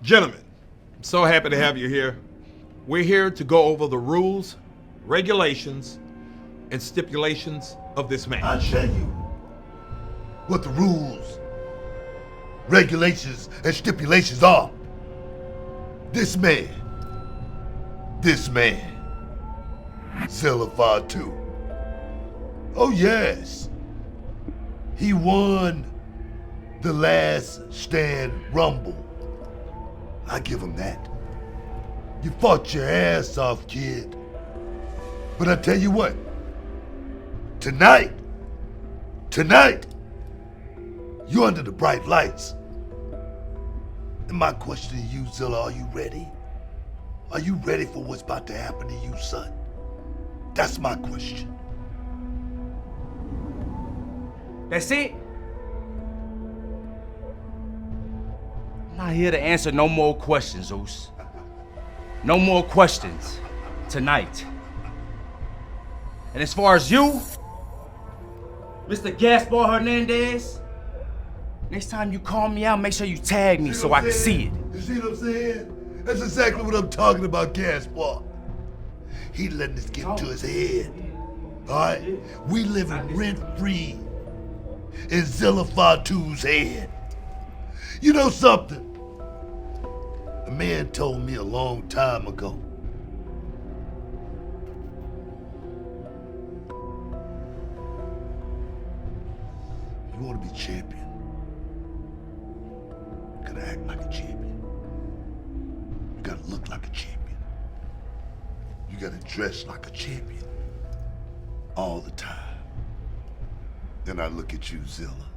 Gentlemen, I'm so happy to have you here. We're here to go over the rules, regulations, and stipulations of this match. I'll tell you what the rules, regulations, and stipulations are. This man, Zilla Fatu. Oh yes, he won the Last Stand Rumble. I give him that. You fought your ass off, kid. But I tell you what, tonight, you're under the bright lights. And my question to you, Zilla, are you ready? Are you ready for what's about to happen to you, son? That's my question. That's it? I'm not here to answer no more questions, Zeus. No more questions tonight. And as far as you, Mr. Gaspar Hernandez, next time you call me out, make sure you tag me so I can see it. You see what I'm saying? That's exactly what I'm talking about, Gaspar. He letting this get to his head. All right? We living rent-free in Zilla Fatu's head. You know something? A man told me a long time ago. You want to be champion? You gotta act like a champion. You gotta look like a champion. You gotta dress like a champion. All the time. Then I look at you, Zilla.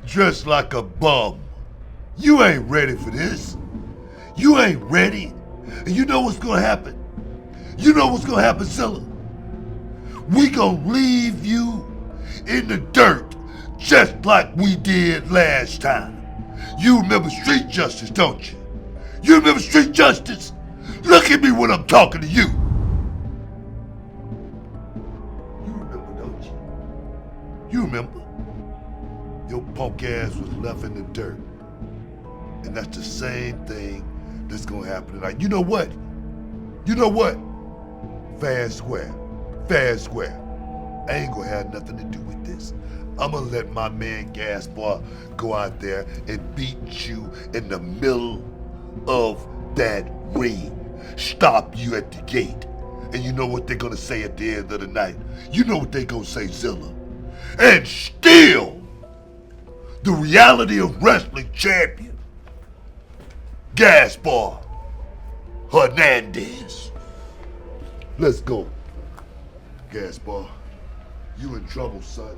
Dressed like a bum. You ain't ready for this. You ain't ready. And you know what's gonna happen? You know what's gonna happen, Zilla? We gonna leave you in the dirt just like we did last time. You remember street justice, don't you? You remember street justice? Look at me when I'm talking to you. You remember, don't you? You remember? Your punk ass was left in the dirt. And that's the same thing that's gonna happen tonight. You know what? You know what? Fair and square. Fair and square. I ain't gonna have nothing to do with this. I'm gonna let my man Gaspar go out there and beat you in the middle of that ring. Stop you at the gate. And you know what they're gonna say at the end of the night? You know what they're gonna say, Zilla. And still, the reality of wrestling champion, Gaspar Hernandez. Let's go. Gaspar, you in trouble, son.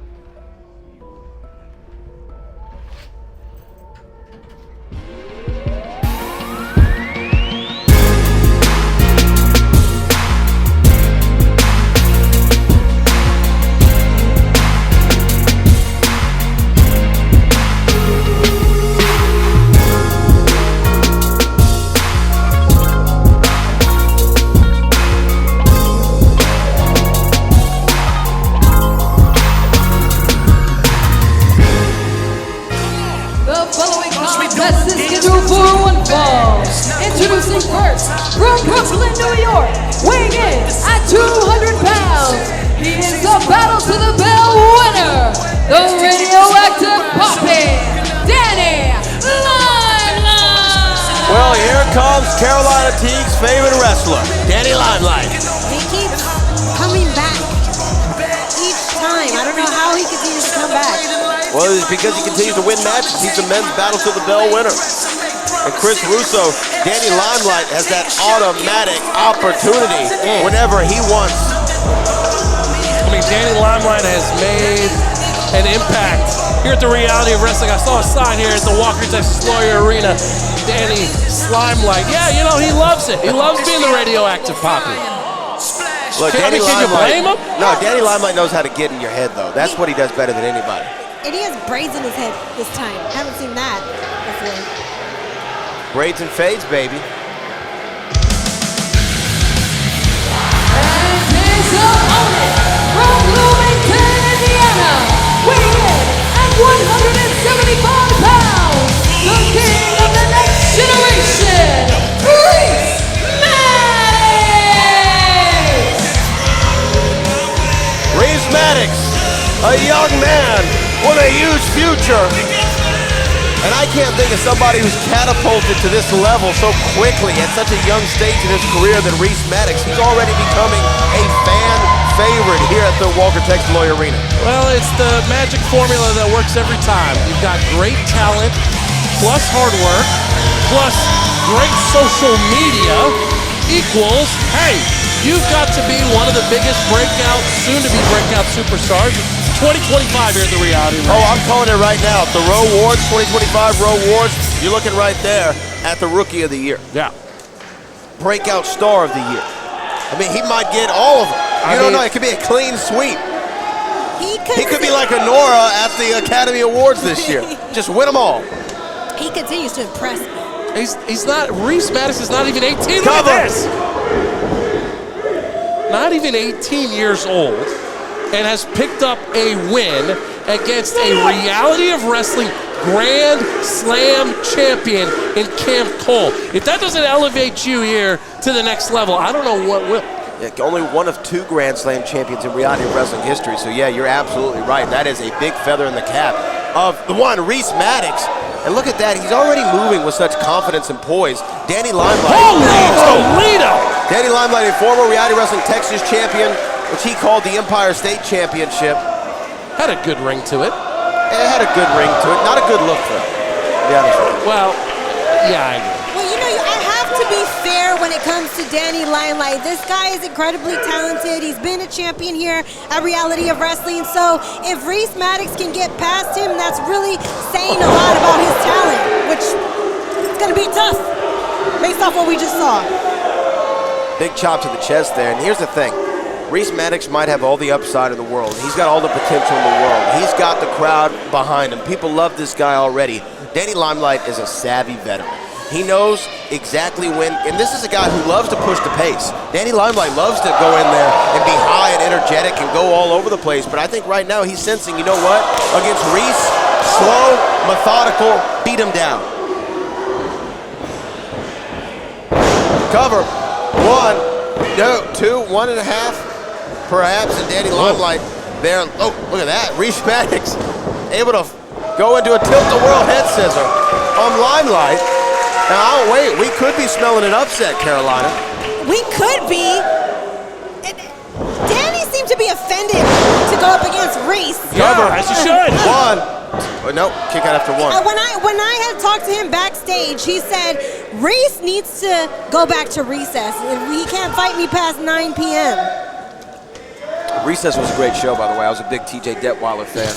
Introducing first, from Brooklyn, New York, weighing in at 200 pounds, he is the Battle to the Bell winner, the radioactive Poppy, Danny Limelight. Well, here comes Carolina Teague's favorite wrestler, Danny Limelight. He keeps coming back each time. I don't know how he continues to come back. Well, it's because he continues to win matches. He's the men's Battle to the Bell winner. And Chris Russo, Danny Limelight has that automatic opportunity whenever he wants. I mean, Danny Limelight has made an impact here at the Reality of Wrestling. I saw a sign here at the Walker Texas Lawyer Arena. Danny Limelight. Yeah, you know, he loves it. He loves being the radioactive Poppy. Look, Can you blame him? No, Danny Limelight knows how to get in your head, though. That's what he does better than anybody. And he has braids in his head this time. Haven't seen that before. Braids and fades, baby. And his opponent from Bloomington, Indiana, weighing in at 175 pounds. future. And I can't think of somebody who's catapulted to this level so quickly at such a young stage in his career than Rhys Maddox. He's already becoming a fan favorite here at the Walker Texas Lloyd Arena. Well, it's the magic formula that works every time. You've got great talent, plus hard work, plus great social media equals, hey, you've got to be one of the biggest breakout, soon-to-be breakout superstars 2025 here at the Reality Range. Oh, I'm calling it right now. The Row Awards, 2025 Row Awards, you're looking right there at the Rookie of the Year. Yeah. Breakout Star of the Year. I mean, he might get all of them. You don't know. It could be a clean sweep. He could be like a Nora at the Academy Awards this year. Just win them all. He continues to impress me. He's not, Rhys Maddox is not even 18. Look Cover. at this. Not even 18 years old, and has picked up a win against a Reality of Wrestling Grand Slam champion in Camp Cole. If that doesn't elevate you here to the next level, I don't know what will. Yeah, only one of 2 Grand Slam champions in Reality of Wrestling history. So yeah, you're absolutely right. That is a big feather in the cap of the one, Rhys Maddox. And look at that, he's already moving with such confidence and poise. Danny Limelight. Holy Toledo! Danny Limelight, a former Reality Wrestling Texas champion, which he called the Empire State Championship. Had a good ring to it. It had a good ring to it. Not a good look for him, to be honest with you. Well, yeah, I agree. Well, you know, I have to be fair when it comes to Danny Limelight. This guy is incredibly talented. He's been a champion here at Reality of Wrestling. So if Rhys Maddox can get past him, that's really saying a lot about his talent, which is going to be tough based off what we just saw. Big chop to the chest there. And here's the thing. Rhys Maddox might have all the upside in the world. He's got all the potential in the world. He's got the crowd behind him. People love this guy already. Danny Limelight is a savvy veteran. He knows exactly when, and this is a guy who loves to push the pace. Danny Limelight loves to go in there and be high and energetic and go all over the place, but I think right now he's sensing, you know what? Against Rhys, slow, methodical, beat him down. Cover, 1, no, 2, 1.5. Perhaps, and Danny Limelight there. Oh, look at that. Rhys Maddox able to go into a tilt-the-world head scissor on Limelight. Now, wait, we could be smelling an upset, Carolina. We could be. Danny seemed to be offended to go up against Rhys. Yeah, as you should. 1. No, kick out after 1. When I had talked to him backstage, he said Rhys needs to go back to recess. He can't fight me past 9 p.m. Recess was a great show, by the way. I was a big TJ Detweiler fan.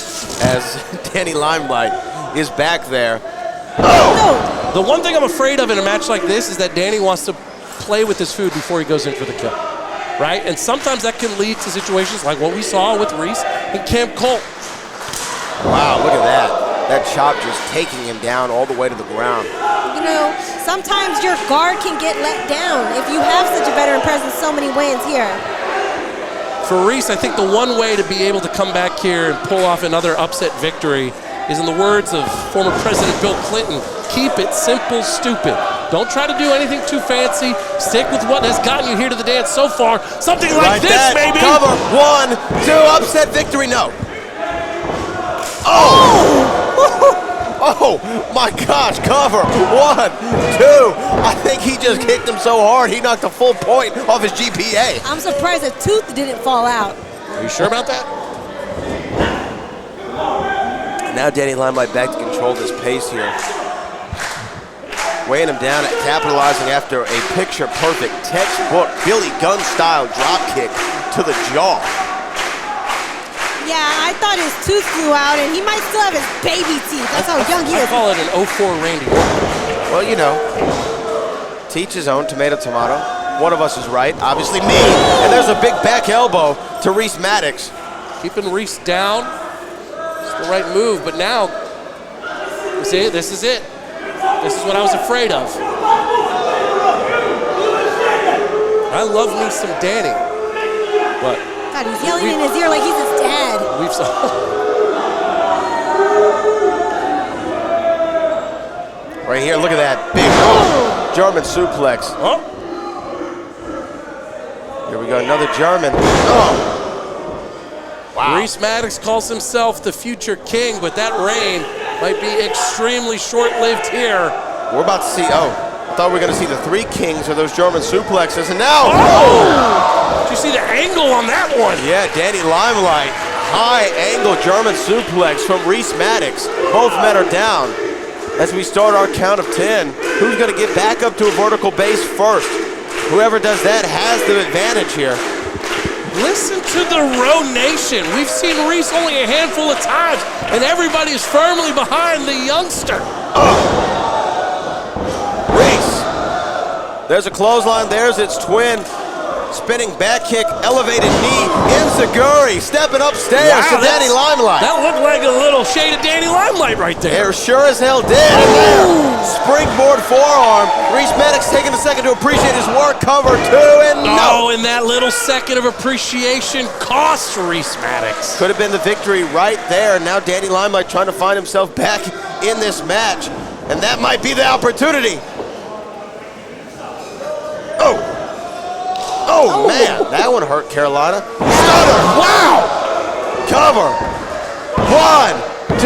As Danny Limelight is back there. Oh! The one thing I'm afraid of in a match like this is that Danny wants to play with his food before he goes in for the kill, right? And sometimes that can lead to situations like what we saw with Rhys and Camp Cole. Wow, look at that. That chop just taking him down all the way to the ground. You know, sometimes your guard can get let down if you have such a veteran presence, so many wins here. For Rhys, I think the one way to be able to come back here and pull off another upset victory is, in the words of former President Bill Clinton, keep it simple, stupid. Don't try to do anything too fancy. Stick with what has gotten you here to the dance so far. Something like this, maybe. Cover, 1, 2, upset victory, no. Oh! Oh, my gosh, cover, 1, 2. I think he just kicked him so hard, he knocked a full point off his GPA. I'm surprised a tooth didn't fall out. Are you sure about that? Now Danny Limelight back to control this pace here. Weighing him down, capitalizing after a picture-perfect textbook Billy Gunn-style drop kick to the jaw. Yeah, I thought his tooth flew out, and he might still have his baby teeth. That's how young he I is. call it an 04 Randy Orton. Well, you know, teach his own, tomato, tomato. One of us is right, obviously me. And there's a big back elbow to Rhys Maddox. Keeping Rhys down. It's the right move, but now, see, this is it. This is what I was afraid of. I love me some Danny, but God, he's yelling in his ear like he's his dad. we've saw. Right here, look at that big German suplex. Oh, Here we go, another German. Oh. Wow. Rhys Maddox calls himself the future king, but that reign might be extremely short-lived here. We're about to see, I thought we were going to see the 3 kings or those German suplexes, and now... Did you see the angle on that one? Yeah, Danny Limelight, high angle German suplex from Rhys Maddox. Both men are down. As we start our count of 10, who's going to get back up to a vertical base first? Whoever does that has the advantage here. Listen to the Row Nation. We've seen Reese only a handful of times, and everybody is firmly behind the youngster. Reese. There's a clothesline. There's its twin. Spinning back kick, elevated knee, Enziguri stepping upstairs to Danny Limelight. That looked like a little shade of Danny Limelight right there. It sure as hell did. And there, springboard forearm. Rhys Maddox taking a second to appreciate his work. Cover 2 and no. And that little second of appreciation cost Rhys Maddox. Could have been the victory right there. Now Danny Limelight trying to find himself back in this match. And that might be the opportunity. Oh, man, that one hurt Carolina. Stunner, wow! Cover. 1, 2,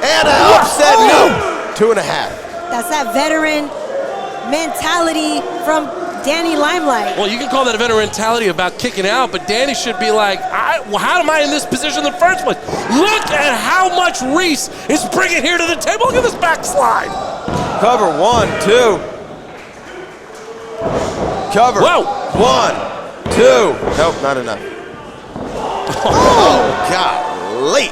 and an upset, no. 2.5. That's that veteran mentality from Danny Limelight. Well, you can call that a veteran mentality about kicking out, but Danny should be like, how am I in this position in the first place? Look at how much Reese is bringing here to the table. Look at this backslide. Cover 1, 2. Cover. Whoa. 1, 2. Nope, not enough. Oh, golly.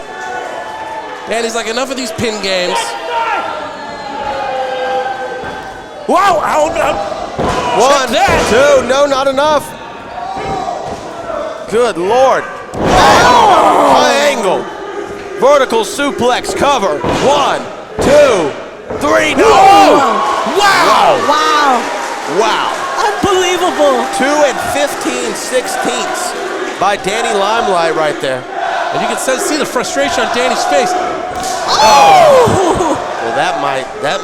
Danny's like, enough of these pin games. Whoa. 1, 2. No, not enough. Good Lord. High angle. Vertical suplex cover. 1, 2, 3. No. Wow. Wow. Unbelievable. 2 15/16 by Danny Limelight right there. And you can see the frustration on Danny's face. Oh! Well, that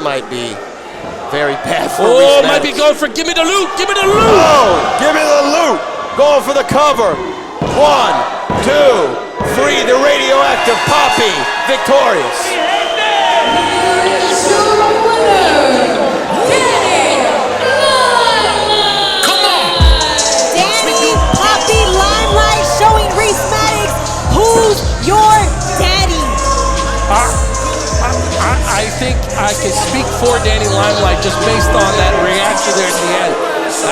might be very bad for Reese Maddox. Might be going for give me the loot, give me the loot. Oh, give me the loot. Going for the cover. 1, 2, 3. The radioactive Poppy victorious. Your daddy. I think I can speak for Danny Limelight just based on that reaction there at the end.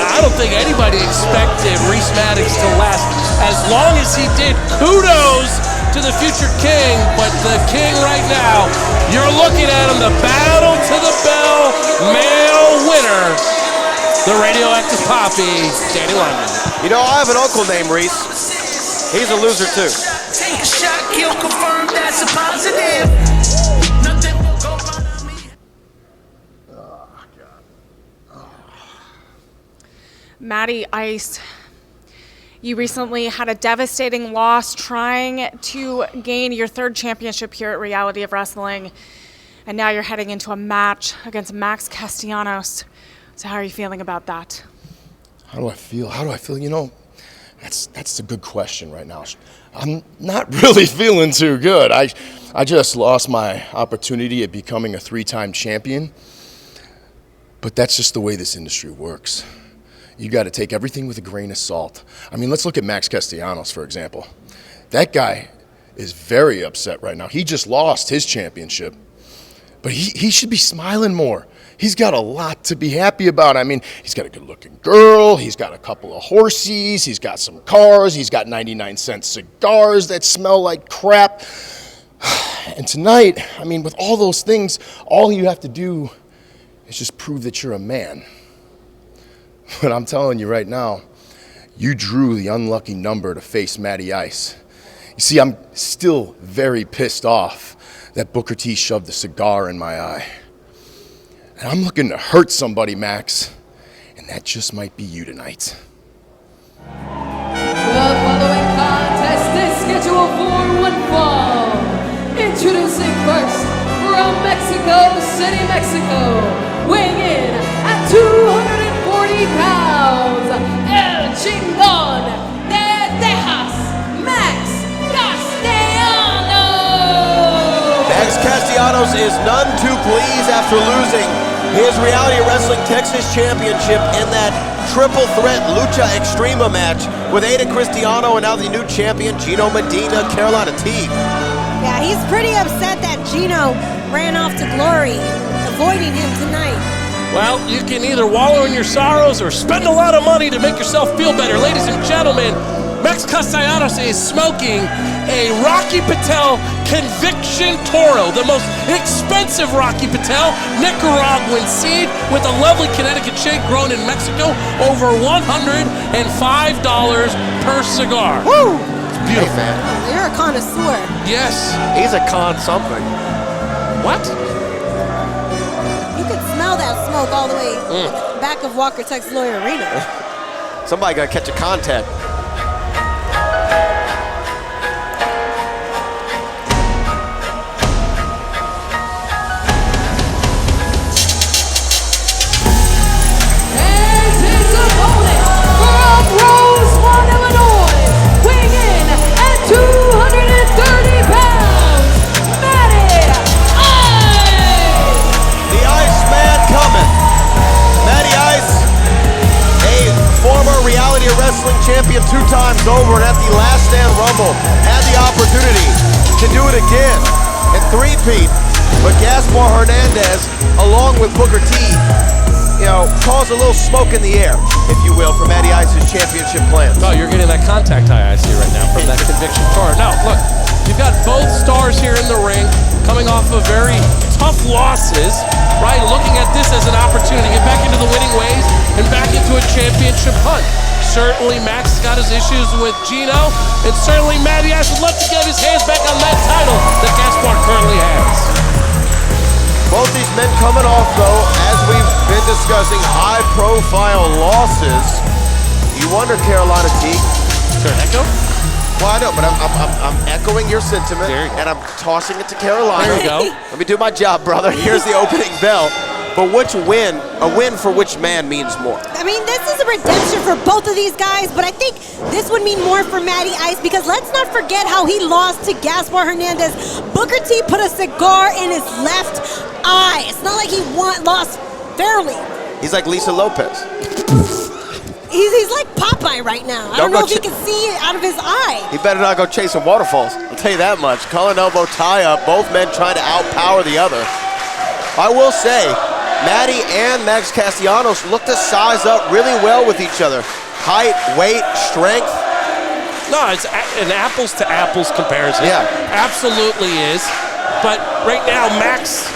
I don't think anybody expected Rhys Maddox to last as long as he did. Kudos to the future king, but the king right now, you're looking at him, the battle to the bell, male winner, the radioactive Poppy, Danny Limelight. You know, I have an uncle named Reese. He's a loser too. Take a shot, kill, confirm that's a positive. Nothing will go wrong on me. Oh, God. Oh. Matty Ice, you recently had a devastating loss trying to gain your 3rd championship here at Reality of Wrestling, and now you're heading into a match against Max Castellanos. So how are you feeling about that? How do I feel? You know, that's a good question right now. I'm not really feeling too good. I just lost my opportunity at becoming a 3-time champion. But that's just the way this industry works. You got to take everything with a grain of salt. I mean, let's look at Max Castellanos, for example. That guy is very upset right now. He just lost his championship. But he should be smiling more. He's got a lot to be happy about. I mean, he's got a good-looking girl. He's got a couple of horsies. He's got some cars. He's got 99-cent cigars that smell like crap. And tonight, I mean, with all those things, all you have to do is just prove that you're a man. But I'm telling you right now, you drew the unlucky number to face Matty Ice. You see, I'm still very pissed off that Booker T shoved a cigar in my eye. And I'm looking to hurt somebody, Max. And that just might be you tonight. The following contest is scheduled for one fall. Introducing first, from Mexico City, Mexico, weighing in at 240 pounds, El Chingon de Texas, Max Castellanos. Castellanos is none too pleased after losing his Reality Wrestling Texas Championship in that triple threat Lucha Extrema match with Aiden Cristiano and now the new champion, Gino Medina, Carolina Teague. Yeah, he's pretty upset that Gino ran off to glory, avoiding him tonight. Well, you can either wallow in your sorrows or spend a lot of money to make yourself feel better. Ladies and gentlemen, Max Castellanos is smoking a Rocky Patel Conviction Toro, the most expensive Rocky Patel Nicaraguan seed with a lovely Connecticut shade grown in Mexico, over $105 per cigar. Woo! It's beautiful. Hey, man. You're a connoisseur. Yes. He's a con something. What? You can smell that smoke all the way back of Walker Texas Lawyer Arena. Somebody got to catch a contact. Wrestling champion 2 times over, and at the Last Stand Rumble had the opportunity to do it again and three-peat, but Gaspar Hernandez, along with Booker T, caused a little smoke in the air, if you will, for Matty Ice's championship plans. Oh, you're getting that contact high I see right now from that Conviction Toro. Now, look, you've got both stars here in the ring coming off of very tough losses, right? Looking at this as an opportunity to get back into the winning ways and back into a championship hunt. Certainly Max has got his issues with Gino, and certainly Matty Ice would love to get his hands back on that title that Gaspar currently has. Both these men coming off, though, as we've been discussing, high-profile losses. You wonder, Carolina Teague. Sure, echo? Well, I know, but I'm echoing your sentiment, and I'm tossing it to Carolina. There you go. Let me do my job, brother. Here's the opening bell. But which win, a win for which man means more? I mean, this is a redemption for both of these guys, but I think this would mean more for Matty Ice because let's not forget how he lost to Gaspar Hernandez. Booker T put a cigar in his left eye. It's not like he lost fairly. He's like Lisa Lopez. He's like Popeye right now. I don't know if he can see it out of his eye. He better not go chasing waterfalls. I'll tell you that much. Collar and elbow tie-up, both men trying to outpower the other. I will say, Matty and Max Castellanos look to size up really well with each other. Height, weight, strength. No, it's an apples-to-apples comparison. Yeah. Absolutely is. But right now, Max,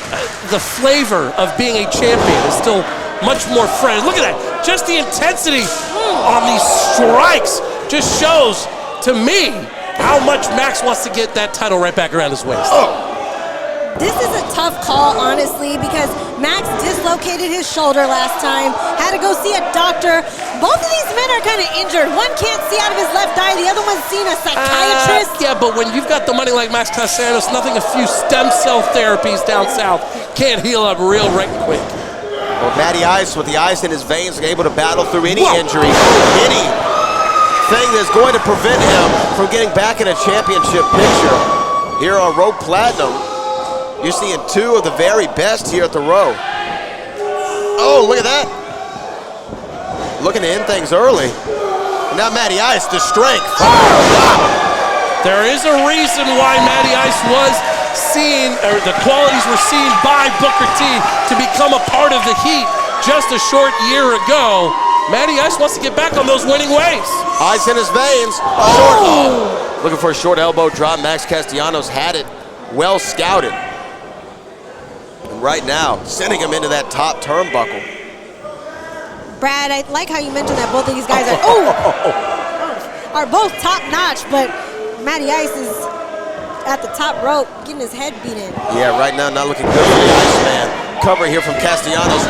the flavor of being a champion is still much more fresh. Look at that. Just the intensity on these strikes just shows to me how much Max wants to get that title right back around his waist. This is a tough call, honestly, because Max dislocated his shoulder last time, had to go see a doctor. Both of these men are kind of injured. One can't see out of his left eye, the other one's seeing a psychiatrist. Yeah, but when you've got the money like Max Castellanos, nothing a few stem cell therapies down south can't heal up real right quick. Well, Matty Ice, with the ice in his veins, able to battle through any injury, anything that's going to prevent him from getting back in a championship picture. Here on Road Platinum, you're seeing 2 of the very best here at the Row. Oh, look at that. Looking to end things early. Now Matty Ice, the strength. There is a reason why Matty Ice was seen, or the qualities were seen by Booker T to become a part of the Heat just a short year ago. Matty Ice wants to get back on those winning ways. Ice in his veins. Looking for a short elbow drop. Max Castellanos had it well scouted. And right now, sending him into that top turnbuckle. Brad, I like how you mentioned that both of these guys are both top-notch, but Matty Ice is at the top rope, getting his head beat in. Yeah, right now not looking good for the Iceman. Cover here from Castellanos.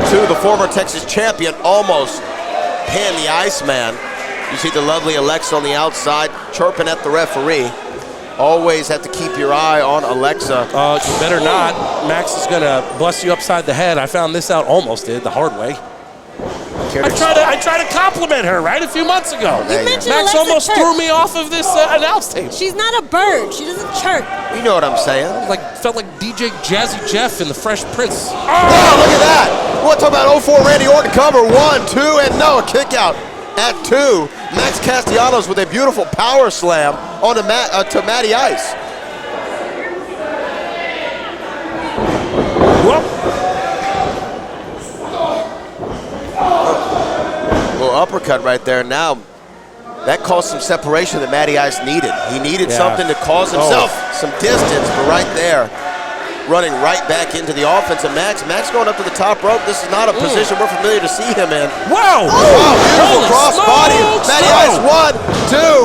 1, 2, the former Texas champion almost pinned the Iceman. You see the lovely Alexa on the outside chirping at the referee. Always have to keep your eye on Alexa. You better not. Max is gonna bust you upside the head. I found this out, almost did, the hard way. care to I tried to compliment her, right, a few months ago. You mentioned Max Alexa almost chirp. threw me off of this announce tape. She's not a bird. She doesn't chirp. You know what I'm saying? Felt like DJ Jazzy Jeff in The Fresh Prince. Oh, look at that. We'll talk about 04 Randy Orton cover. 1, 2, and no, a kick out at 2. Max Castellanos with a beautiful power slam on to Matty Ice. Little uppercut right there. Now, that caused some separation that Matty Ice needed. He needed something to cause himself some distance, but right there, running right back into the offense of Max. Max going up to the top rope. This is not a position we're familiar to see him in. Wow! Wow, beautiful cross body. Matty Ice, 1,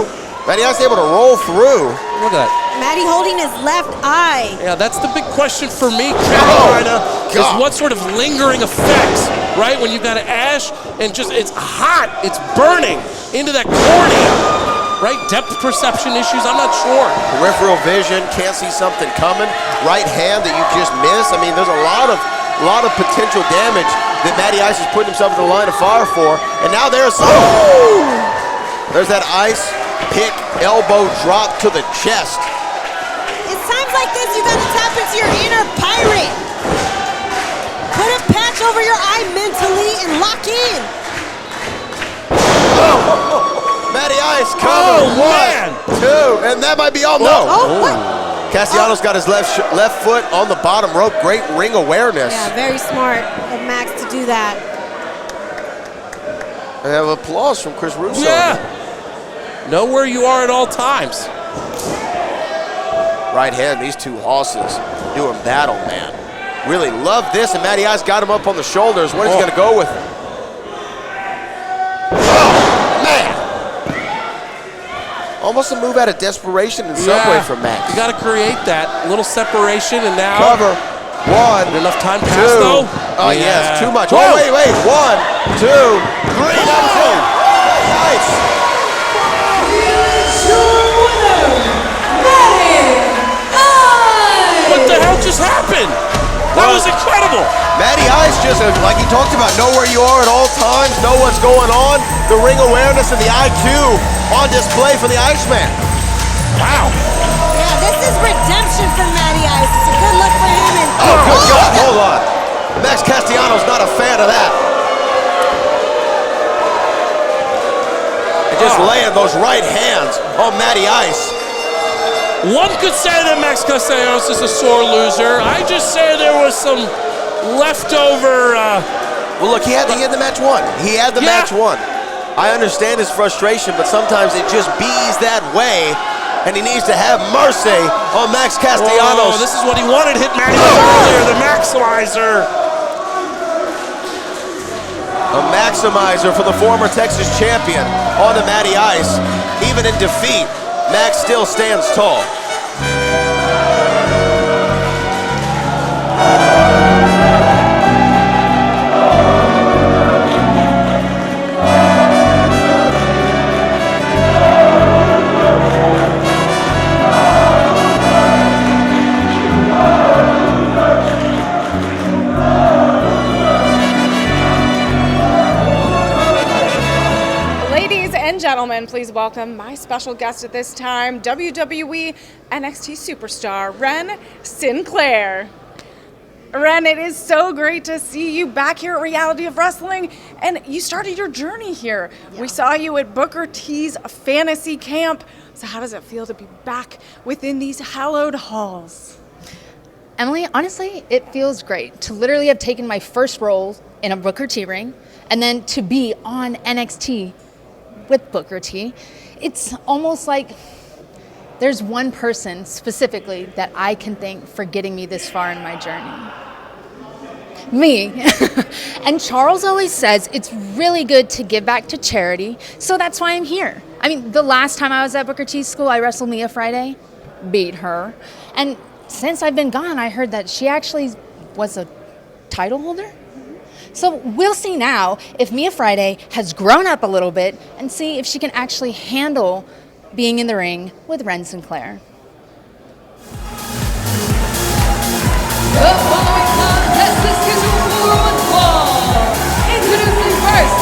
2. Matty Ice able to roll through. Look at that. Matty holding his left eye. Yeah, that's the big question for me, Carolina, is what sort of lingering effects, right? When you've got an ash and just, it's hot, it's burning into that cornea, right? Depth perception issues, I'm not sure. Peripheral vision, can't see something coming. Right hand that you just miss. I mean, there's a lot of potential damage that Matty Ice has put himself in the line of fire for. And now there's that Ice pick, elbow drop to the chest. It's times like this you gotta tap into your inner pirate. Put a patch over your eye mentally and lock in. Matty Ice cover. 1, 2, and that might be all. No. What? Castellanos got his left foot on the bottom rope. Great ring awareness. Yeah, very smart of Max to do that. I have applause from Chris Russo. Yeah. Know where you are at all times. Right hand, these two horses doing battle, man. Really love this, and Matty Ice got him up on the shoulders. What is he going to go with? Oh, man. Almost a move out of desperation in some way from Max. You got to create that little separation, and now cover. 1, enough time 2. passed, though. Oh, yes, too much. Whoa. Oh, wait. 1, 2, 3. Nice. What the hell just happened? That was incredible. Matty Ice just, like he talked about, know where you are at all times, know what's going on. The ring awareness and the IQ on display for the Iceman. Wow. Yeah, this is redemption for Matty Ice. It's a good look for him. And Oh, good God, hold on. Max Castellanos not a fan of that. And just laying those right hands on Matty Ice. One could say that Max Castellanos is a sore loser. I just say there was some leftover. Well, look, he had the match won. He had the match won. I understand his frustration, but sometimes it just bees that way, and he needs to have mercy on Max Castellanos. Oh, this is what he wanted. Hit Matty earlier, the maximizer. A maximizer for the former Texas champion on to Matty Ice. Even in defeat, Max still stands tall. Gentlemen, please welcome my special guest at this time, WWE NXT superstar, Ren Sinclair. Ren, it is so great to see you back here at Reality of Wrestling, and you started your journey here. Yeah. We saw you at Booker T's fantasy camp. So how does it feel to be back within these hallowed halls? Emily, honestly, it feels great to literally have taken my first role in a Booker T ring and then to be on NXT with Booker T. It's almost like there's one person specifically that I can thank for getting me this far in my journey. Me. And Charles always says it's really good to give back to charity, so that's why I'm here. I mean, the last time I was at Booker T's school, I wrestled Mia Friday, beat her. And since I've been gone, I heard that she actually was a title holder. So we'll see now if Mia Friday has grown up a little bit and see if she can actually handle being in the ring with Ren Sinclair. The following contest is scheduled for one fall. Introducing first,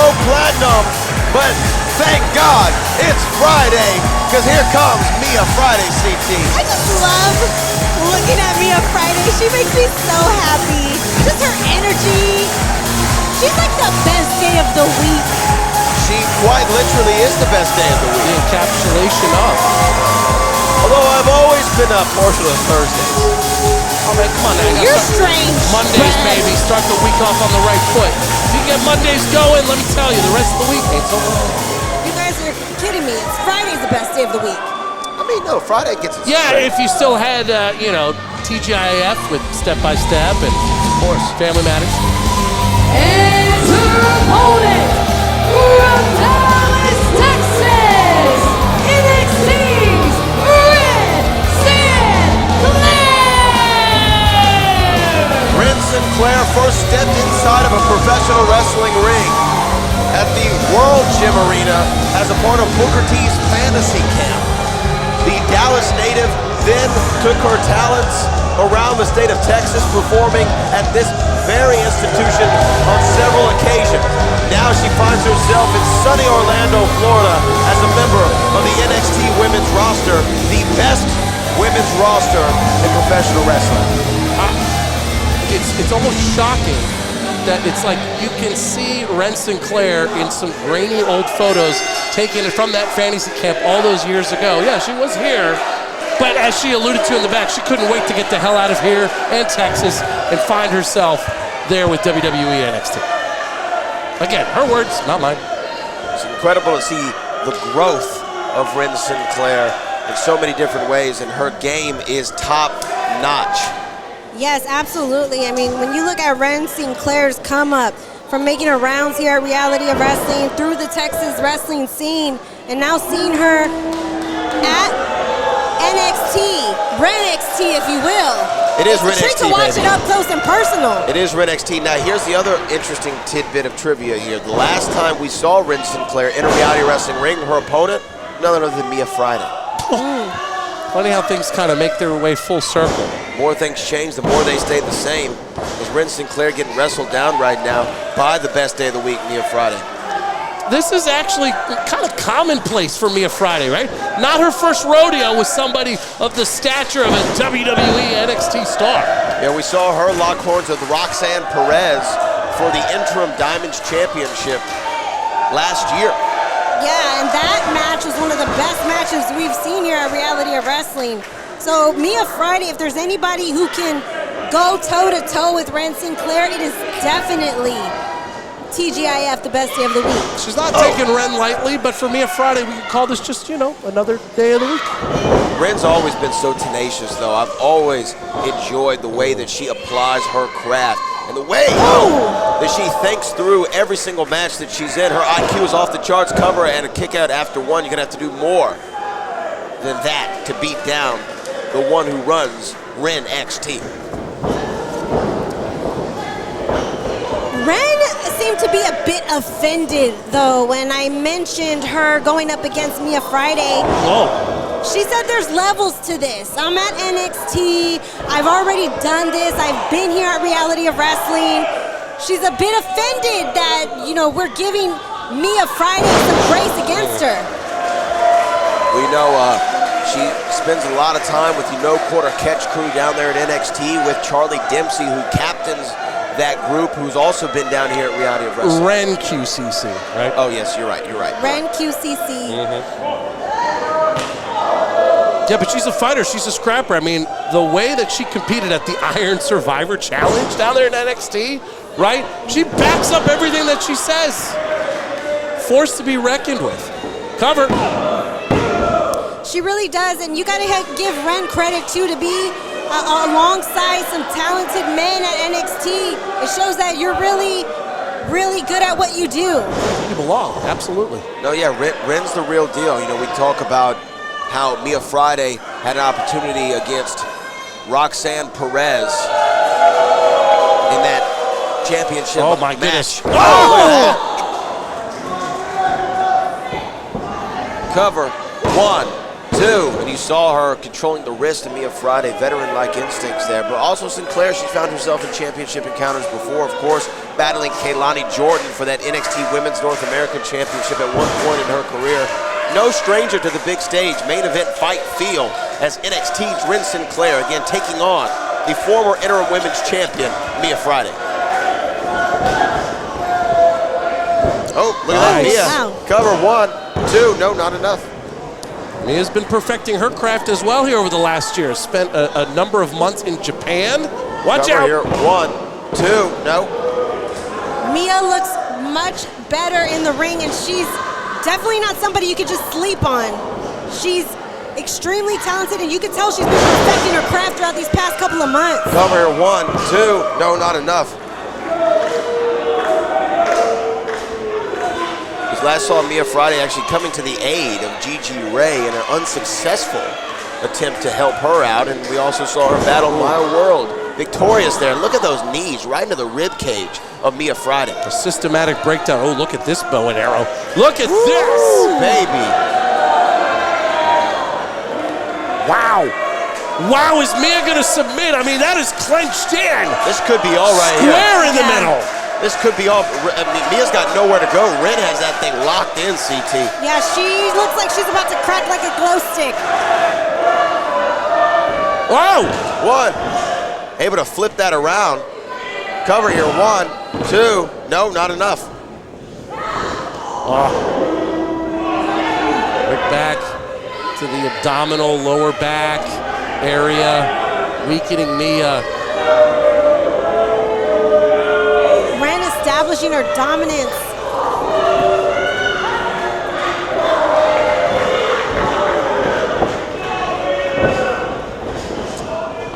go platinum, but thank God it's Friday, because here comes Mia Friday, CT. I just love looking at Mia Friday. She makes me so happy. Just her energy. She's like the best day of the week. She quite literally is the best day of the week. The encapsulation of. Although I've always been partial to Thursdays. Oh man, come on now. You're strange. Mondays, Ren. baby. Start the week off on the right foot. If you get Mondays going, let me tell you, the rest of the week ain't so bad. You guys are kidding me. It's Friday's the best day of the week. I mean, no, Friday gets it Yeah, straight. if you still had, TGIF with Step by Step and, of course, Family Matters. And her opponent from Dallas, Texas, NXT's Ren Sinclair. Ren Sinclair first stepped inside of a professional wrestling ring at the World Gym Arena as a part of Booker T's Fantasy Camp. The Dallas native then took her talents around the state of Texas, performing at this very institution on several occasions. Now she finds herself in sunny Orlando, Florida as a member of the NXT women's roster, the best women's roster in professional wrestling. It's almost shocking that it's like you can see Ren Sinclair in some grainy old photos taken from that fantasy camp all those years ago. Yeah, she was here, but as she alluded to in the back, she couldn't wait to get the hell out of here and Texas and find herself there with WWE NXT. Again, her words, not mine. It's incredible to see the growth of Ren Sinclair in so many different ways, and her game is top notch. Yes, absolutely. I mean, when you look at Ren Sinclair's come up from making her rounds here at Reality of Wrestling through the Texas wrestling scene, and now seeing her at NXT, Ren XT, if you will. It is Ren It's a treat XT, to watch baby. it up close and personal. It is Ren XT. Now, here's the other interesting tidbit of trivia here. The last time we saw Ren Sinclair in a Reality Wrestling ring, her opponent, none other than Mia Friday. Funny how things kind of make their way full circle. More things change, the more they stay the same. Is Ren Sinclair getting wrestled down right now by the best day of the week, Mia Friday? This is actually kind of commonplace for Mia Friday, right? Not her first rodeo with somebody of the stature of a WWE NXT star. Yeah, we saw her lock horns with Roxanne Perez for the interim Diamonds Championship last year. Yeah, and that match was one of the best matches we've seen here at Reality of Wrestling. So Mia Friday, if there's anybody who can go toe-to-toe with Ren Sinclair, it is definitely TGIF, the best day of the week. She's not taking Ren lightly, but for Mia Friday, we can call this just, another day of the week. Ren's always been so tenacious, though. I've always enjoyed the way that she applies her craft and the way that she thinks through every single match that she's in. Her IQ is off the charts. Cover and a kick out after one. You're going to have to do more than that to beat down the one who runs Ren XT. Ren seemed to be a bit offended, though, when I mentioned her going up against Mia Friday. Whoa. She said there's levels to this. I'm at NXT. I've already done this. I've been here at Reality of Wrestling. She's a bit offended that, we're giving Mia Friday some grace against her. We know she spends a lot of time with the No Quarter Catch crew down there at NXT with Charlie Dempsey, who captains that group, who's also been down here at Reality of Wrestling. Ren QCC, right? Oh, yes, you're right. Ren QCC. Yeah, but she's a fighter. She's a scrapper. I mean, the way that she competed at the Iron Survivor Challenge down there at NXT, right? She backs up everything that she says. Forced to be reckoned with. Cover. She really does, and you gotta give Ren credit too, to be alongside some talented men at NXT. It shows that you're really, really good at what you do. You belong, absolutely. No, yeah, Ren's the real deal. We talk about how Mia Friday had an opportunity against Roxanne Perez in that championship Oh my match. goodness. Oh! Look at that. Cover, 1, 2. And you saw her controlling the wrist of Mia Friday, veteran-like instincts there. But also Sinclair, she's found herself in championship encounters before, of course, battling Kaylani Jordan for that NXT Women's North American Championship at one point in her career. No stranger to the big stage, main event fight feel, as NXT's Ren Sinclair again taking on the former interim women's champion, Mia Friday. Oh, look at that, Mia. Wow. Cover 1, 2, no, not enough. Mia's been perfecting her craft as well here over the last year. Spent a number of months in Japan. Watch Cover out. here, 1, 2, no. Mia looks much better in the ring, and she's definitely not somebody you could just sleep on. She's extremely talented, and you can tell she's been perfecting her craft throughout these past couple of months. Cover here, 1, 2, no, not enough. Last saw Mia Friday actually coming to the aid of Gigi Ray in an unsuccessful attempt to help her out, and we also saw her battle Wild World. Victorious there. Look at those knees right into the rib cage of Mia Friday. A systematic breakdown. Oh, look at this bow and arrow. Look at this! Baby. Wow. Wow, is Mia gonna submit? I mean, that is clenched in. This could be all right here. Square in the middle. This could be all. I mean, Mia's got nowhere to go. Ren has that thing locked in, CT. Yeah, she looks like she's about to crack like a glow stick. Whoa! 1. Able to flip that around. Cover here. 1, 2. No, not enough. Right back to the abdominal, lower back area, weakening Mia. Ren establishing her dominance.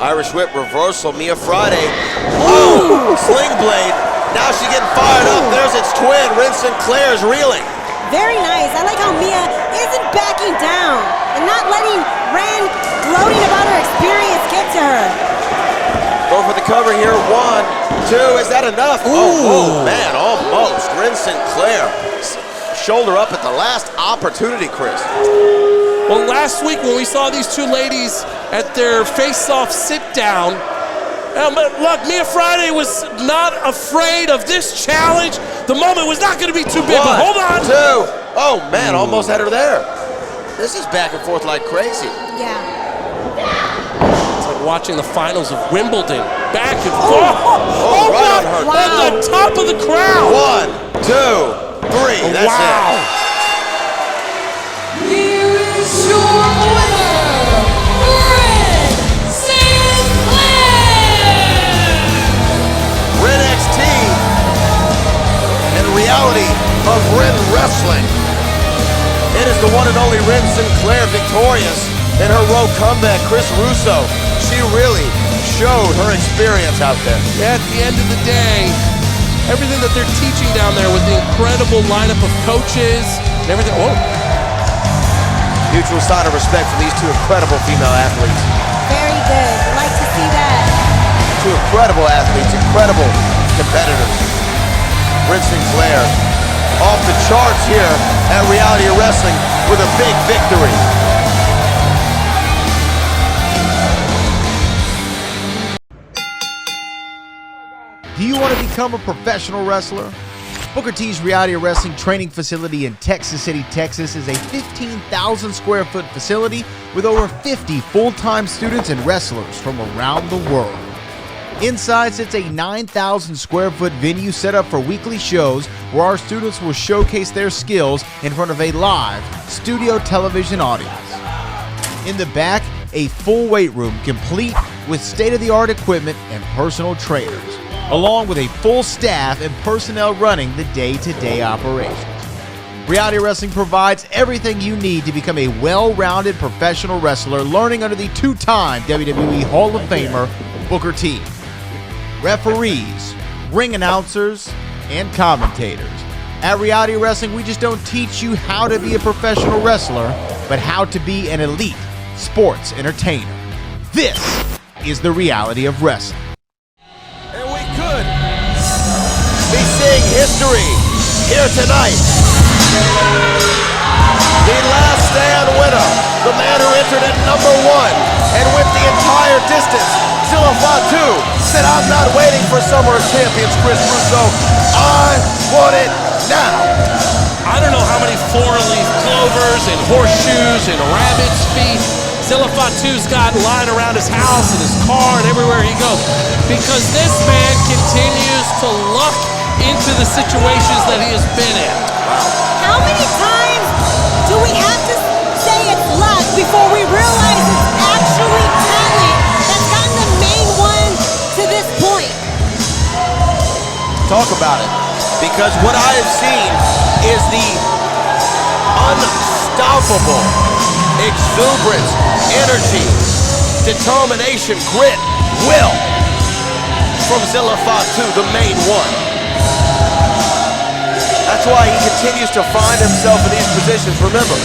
Irish whip reversal, Mia Friday. Oh, sling blade. Now she's getting fired up. There's its twin. Ren Sinclair's reeling. Very nice. I like how Mia isn't backing down and not letting Ren gloating about her experience get to her. Go for the cover here. 1, 2. Is that enough? Oh, man, almost. Ren Sinclair. Shoulder up at the last opportunity, Chris. Well, last week when we saw these two ladies at their face-off sit-down, look, Mia Friday was not afraid of this challenge. The moment was not going to be too big, but hold on. 2. Oh, man, almost had her there. This is back and forth like crazy. Yeah. It's like watching the finals of Wimbledon. Back and forth. Oh, right on her. Wow. On the top of the crowd. 1, 2, 3. That's it. Here is your winner, Ren Sinclair! Ren XT and reality of Ren Wrestling. It is the one and only Ren Sinclair victorious in her Road comeback. Chris Russo, she really showed her experience out there. At the end of the day, everything that they're teaching down there with the incredible lineup of coaches and everything. Whoa. Mutual sign of respect for these two incredible female athletes. Very good. Like to see that. Two incredible athletes, incredible competitors. Ren Sinclair off the charts here at Reality of Wrestling with a big victory. Do you want to become a professional wrestler? Booker T's Reality of Wrestling training facility in Texas City, Texas is a 15,000 square foot facility with over 50 full-time students and wrestlers from around the world. Inside sits a 9,000 square foot venue set up for weekly shows where our students will showcase their skills in front of a live studio television audience. In the back, a full weight room complete with state-of-the-art equipment and personal trainers, along with a full staff and personnel running the day-to-day operations. Reality Wrestling provides everything you need to become a well-rounded professional wrestler, learning under the two-time WWE Hall of Famer Booker T. Referees, ring announcers, and commentators. At Reality Wrestling, we just don't teach you how to be a professional wrestler, but how to be an elite sports entertainer. This is the Reality of Wrestling. And we could be seeing history here tonight. The last stand winner the man who entered at number 1 and went the entire distance. Zilla Fatu said, I'm not waiting for Summer of Champions, Chris Russo. I want it now. I don't know how many four-leaf clovers and horseshoes and rabbit's feet Zilla Fatu's got lying around his house and his car and everywhere he goes. Because this man continues to luck into the situations that he has been in. How many times do we have to say it's luck before we realize it's actually talent that's gotten the main one to this point? Talk about it. Because what I have seen is the unstoppable exuberance, energy, determination, grit, will from Zilla Fatu, the main one. That's why he continues to find himself in these positions. Remember,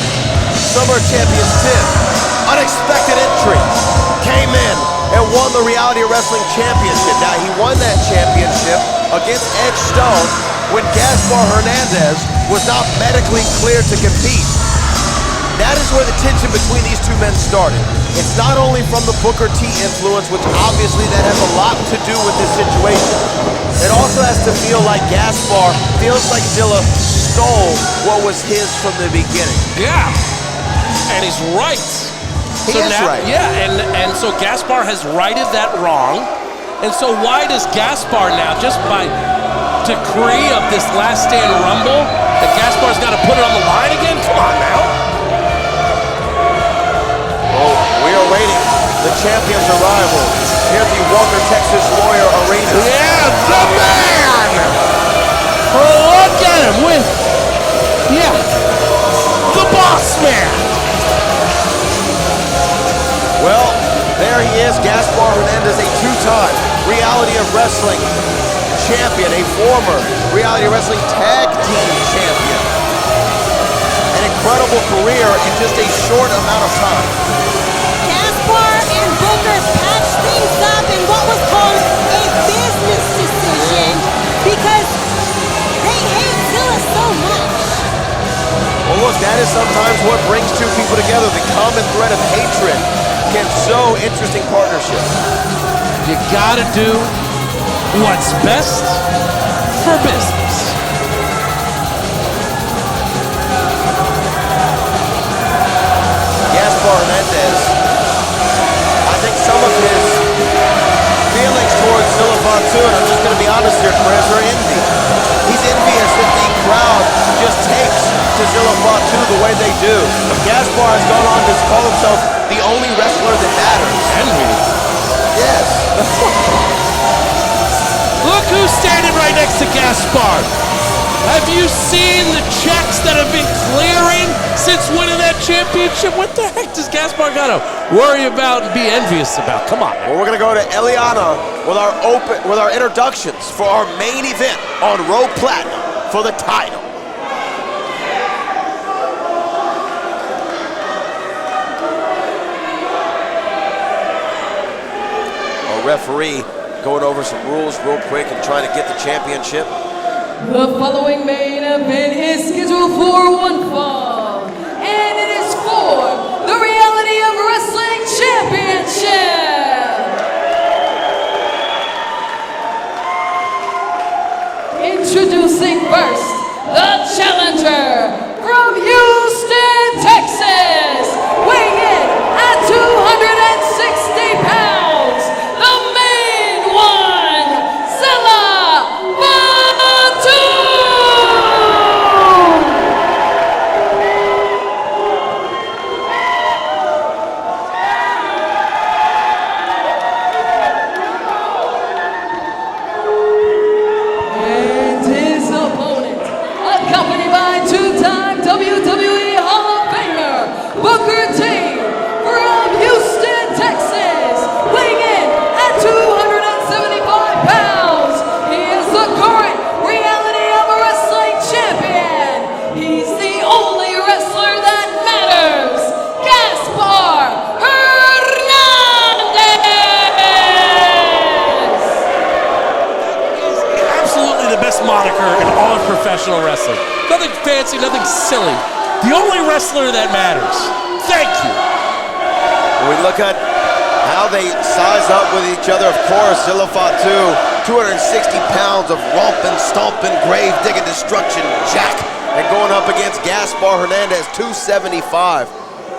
Summer Champions 10, unexpected entry, came in and won the Reality of Wrestling Championship. Now, he won that championship against Edge Stone when Gaspar Hernandez was not medically cleared to compete. That is where the tension between these two men started. It's not only from the Booker T influence, which obviously that has a lot to do with this situation. It also has to feel like Gaspar feels like Zilla stole what was his from the beginning. Yeah, and he's right. He is right. Yeah, and so Gaspar has righted that wrong. And so why does Gaspar now, just by decree of this Last Stand Rumble, that Gaspar's got to put it on the line again? Come on now. We are waiting the champion's arrival here at the Walker, Texas Warrior Arena. Yeah, the man! Look at him with, the boss man. Well, there he is, Gaspar Hernandez, a two-time Reality of Wrestling champion, a former Reality of Wrestling Tag Team champion. An incredible career in just a short amount of time. Gaspar and Booker patched things up in what was called a business decision because they hate Zilla so much. Well, look, that is sometimes what brings two people together. The common thread of hatred can sow interesting partnerships. You gotta do what's best for business. Gaspar Hernandez, I think some of his feelings towards Zilla Fatu, and I'm just going to be honest here, Chris, are envy. He's envious that the crowd just takes to Zilla Fatu the way they do. Gaspar has gone on to call himself the only wrestler that matters. Envy? Yes. Look who's standing right next to Gaspar. Have you seen the checks that have been clearing since winning that championship? What the heck does Gaspar gotta worry about and be envious about? Come on. Well, we're gonna go to Eliana with our introductions for our main event on Road Platinum for the title. Our referee going over some rules real quick and trying to get the championship. The following main event is scheduled for one fall, and it is for the Reality of Wrestling Championship. Introducing first, the challenger from Houston, Texas, weighing in at 260 pounds, the main one, Zilla Fatu! And his opponent, accompanied by two-time WWE Hall of Famer, Booker T from Houston, Texas, weighing in at 275 pounds. He is the current Reality of Wrestling champion. He's the only wrestler that matters, Gaspar Hernandez. Absolutely the best moniker in all of professional wrestling. Nothing fancy, nothing silly. The only wrestler that matters. Thank you. When we look at how they size up with each other, of course, Zilla Fatu, 260 pounds of romping, stomping, grave-digging destruction, Jack. And going up against Gaspar Hernandez, 275.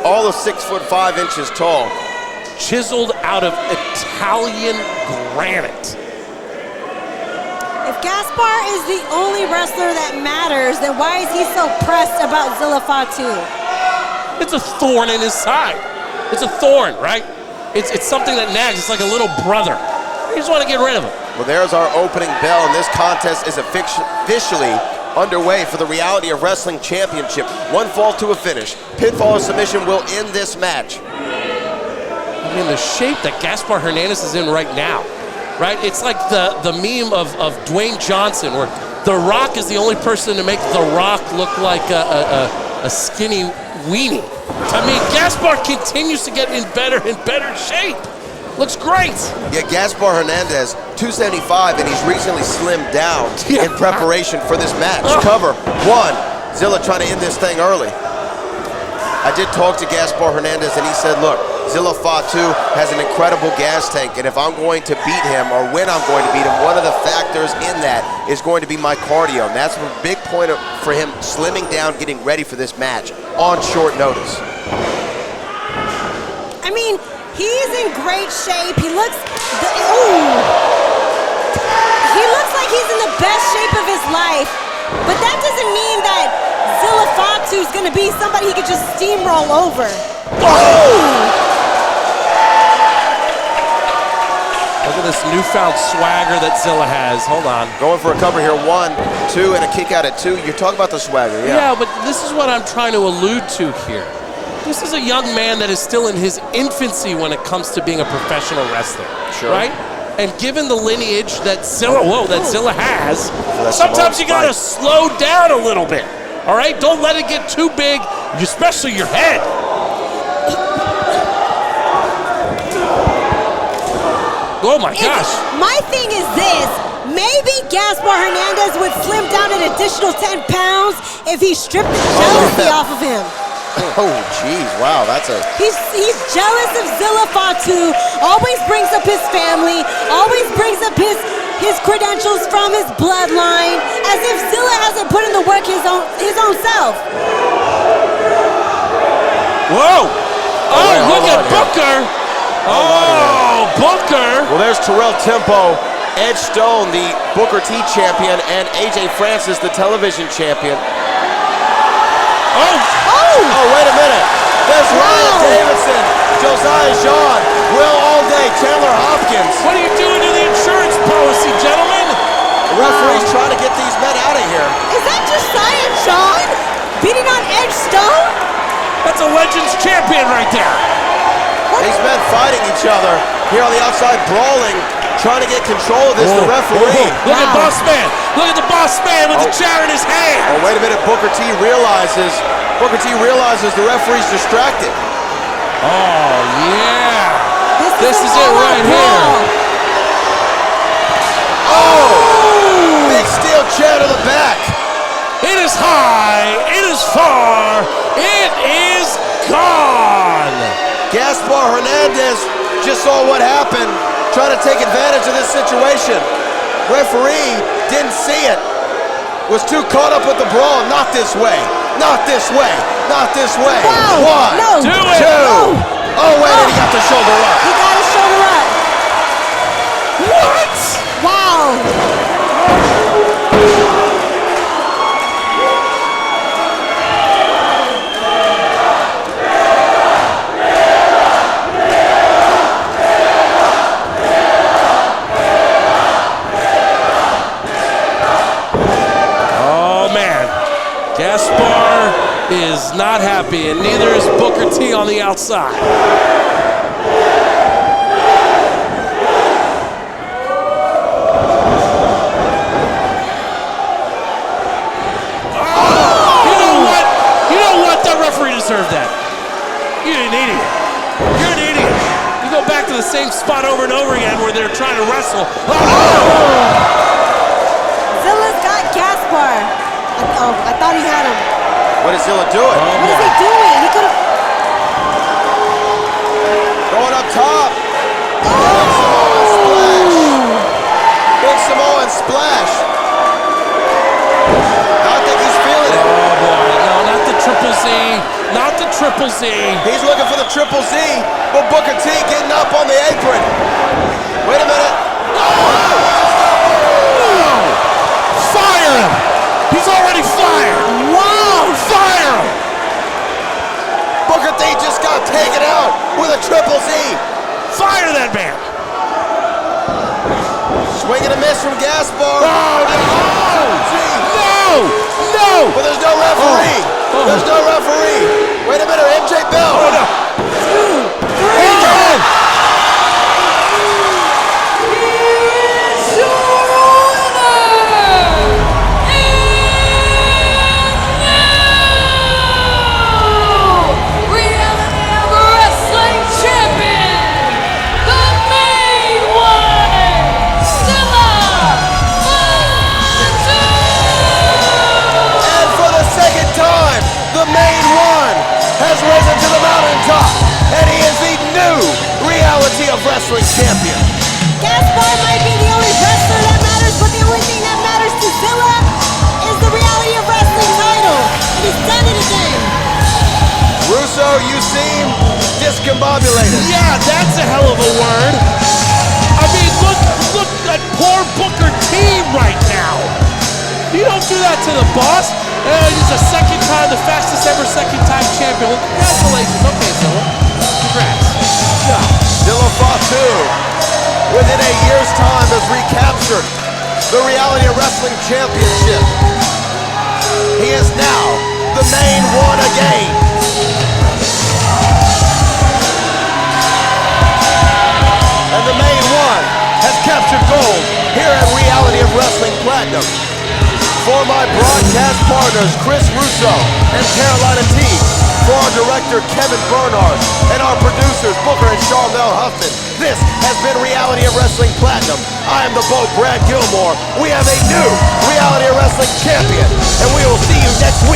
All of 6'5" tall. Chiseled out of Italian granite. If Gaspar is the only wrestler that matters, then why is he so pressed about Zilla Fatu? It's a thorn in his side. It's a thorn, right? It's something that nags. It's like a little brother. You just want to get rid of it. Well, there's our opening bell, and this contest is officially underway for the Reality of Wrestling Championship. One fall to a finish. Pinfall or submission will end this match. I mean, the shape that Gaspar Hernandez is in right now, right? It's like the meme of Dwayne Johnson, where The Rock is the only person to make The Rock look like a skinny weenie. I mean, Gaspar continues to get in better and better shape. Looks great. Yeah, Gaspar Hernandez, 275, and he's recently slimmed down in preparation for this match. Cover one. Zilla trying to end this thing early. I did talk to Gaspar Hernandez, and he said, look, Zilla Fatu has an incredible gas tank, and if I'm going to beat him, or when I'm going to beat him, one of the factors in that is going to be my cardio. And that's a big point for him slimming down, getting ready for this match on short notice. I mean, he's in great shape. He looks like he's in the best shape of his life. But that doesn't mean that Zilla Fatu is going to be somebody he could just steamroll over. Look at this newfound swagger that Zilla has. Hold on. Going for a cover here. 1, 2, and a kick out at 2. You're talking about the swagger, yeah. Yeah, but this is what I'm trying to allude to here. This is a young man that is still in his infancy when it comes to being a professional wrestler, right? And given the lineage that Zilla has, sometimes you gotta slow down a little bit, all right? Don't let it get too big, especially your head. Oh my gosh. My thing is this. Maybe Gaspar Hernandez would slim down an additional 10 pounds if he stripped the jealousy off of him. Oh, geez, wow, that's a... He's jealous of Zilla Fatu, always brings up his family, always brings up his credentials from his bloodline, as if Zilla hasn't put in the work his own self. Whoa! Oh, look at Booker! Oh, Booker! Well, there's Terrell Tempo, Edge Stone, the Booker T champion, and AJ Francis, the television champion. Oh, wait a minute. There's Ryan Davidson, Josiah Jean, Will Allday, Chandler Hopkins. What are you doing to the insurance policy, gentlemen? The referee's trying to get these men out of here. Is that Josiah Jean beating on Edge Stone? That's a Legends champion right there. These men fighting each other here on the outside, brawling, trying to get control of this. The referee. Look at Boss Man. Look at the Boss Man with the chair in his hand. Oh, wait a minute. Booker T realizes the referee's distracted. Oh, yeah. This is it right here. Oh! Big steel chair to the back. It is high. It is far. It is gone. Gaspar Hernandez just saw what happened, trying to take advantage of this situation. Referee didn't see it. Was too caught up with the brawl. Not this way. Not this way. Not this way. Wow. 1, 2. Oh, wait, and he got the shoulder up. He got his shoulder up. What? Wow. Gaspar is not happy, and neither is Booker T on the outside. You know what? That referee deserved that. You're an idiot. You're an idiot. You go back to the same spot over and over again where they're trying to wrestle. Zilla's got Gaspar. Oh, I thought he had him. What is Zilla doing? What is he doing? He could have... C. He's looking for the triple Z, but Booker T getting up on the apron. Wait a minute. Fire him! He's already fired! Wow! Fire him! Booker T just got taken out with a triple Z. Fire that man! Swing and a miss from Gaspar. Oh, no! No! But there's no referee. There's no referee. Wait a minute, MJ Bell. Oh, no. 2, 3. Has risen to the mountaintop, and he is the new Reality of Wrestling champion. Gaspar might be the only wrestler that matters, but the only thing that matters to Zilla is the Reality of Wrestling title. And he's done it again. Russo, you seem discombobulated. Yeah, that's a hell of a word. I mean, look at poor Booker T right now. You don't do that to the boss. He's the second time, the fastest ever second-time champion. Well, congratulations. Okay, Zilla. Congrats. Yeah. Zilla Fatu, within a year's time, has recaptured the Reality of Wrestling Championship. He is now the main one again. And the main one has captured gold here at Reality of Wrestling Platinum. For my broadcast partners, Chris Russo and Carolina T, for our director, Kevin Bernard, and our producers, Booker and Charmel Huffman, this has been Reality of Wrestling Platinum. I am the Boat, Brad Gilmore. We have a new Reality of Wrestling champion, and we will see you next week.